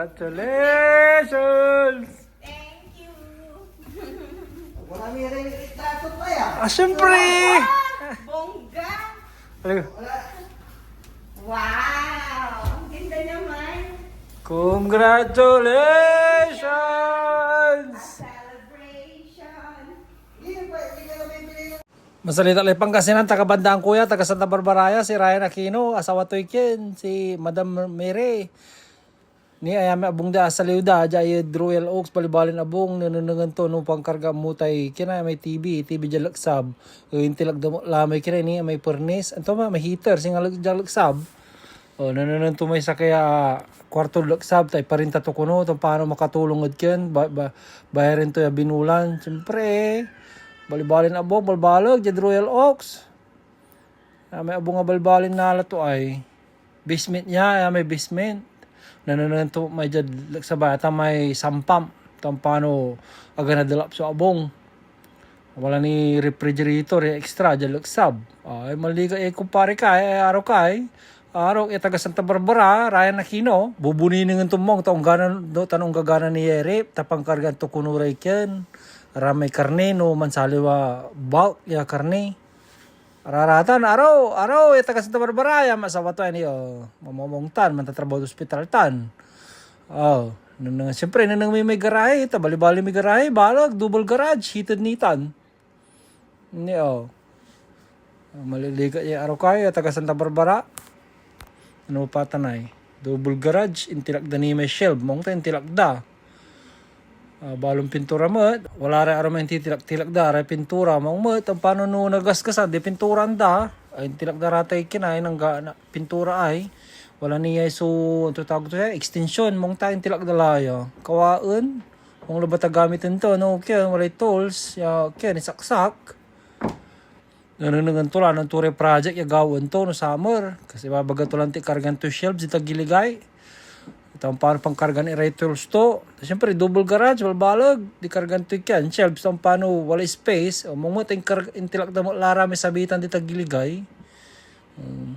Congratulations! Thank you. Wala may rin itrato pa ya. Siyempre! Bongga. Ano? Wow. Ang ganda naman. Congratulations! Celebration. Hindi ka na bibili. Masalita lang Pangasinan, taga-Bandang Kuya, taga Santa Barbara, si Ryan Aquino, asawa Toyken, si Madam Mere. Ni ayami abong da sa liuda, jay Royal Oaks, balibalin abong, nanunungan to, nung pangkarga mutay, kina may TV jalaksab, yung tilag lamay kina ni may furnace, anto may heater, singalag jalaksab. O, nanunungan to may sa kaya kwarto laksab, tay parinta to kuno, itong paano makatulong ad ken, bayarin to ya binulan, siyempre, balibalin abong, balbalag, jad Royal Oaks. May abong nga balbalin na to ay basement niya, may basement. Nanunod to may jad sa bata may sampam. Tampano aga na dalap sa abong. Wala ni refrigerator, extra jad laksab. Ay maliga kumpare ka, araw ka araw taga Santa Barbara, Ryan Aquino, bubunin ng tumong taong ganan do tanong gagana ni Yeri, tapang kargan to kunuray ken. Ramay karne no mansaliwa bulk ya karne. Araratan araw taga Santa Barbara ya masawa to ani mamomongtan mantatrabaho sa ospital tan. Nang siyempre nang may garahe, bali may garahe, balag double garage heated nitan. Ni maliliga ya araw kayo taga Santa Barbara. Ano pa tanay? Double garage intilakda ni may shelf mong ta intilakda. Balong pintura mo, wala rin araw may tilak da, rin pintura, mga mo, ang paano no nagasgasan, di pintura da, ay tilak da ratay kinay, ng pintura ay, wala niya so, ito tawag to siya, extension, mong tayong tilak da laya, kawaan, mong labata gamitin to, no, kaya, wala tools, kaya, nisaksak, nanunungan to lang, ng ture project, gawin to, no, summer, kasi babaga to lang ti kargan to shelves, ita giligay, ang paano pang kargan i-tools to. Siyempre, double garage, balbalag. Di kargan to yan. Shelves, ang paano wala space. O mong intilak na mo lara may sabitan di tagiligay.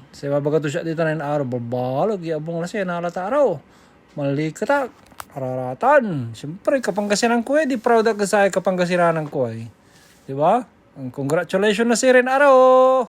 Kasi babaga to siya dito na yung araw. Balbalag. Iabong na siya. Nalata araw. Malikatak. Araratan. Siyempre, Kapangasinan ko di proud ako sa Kapangasinan ko Diba? Congratulations na si Ren araw.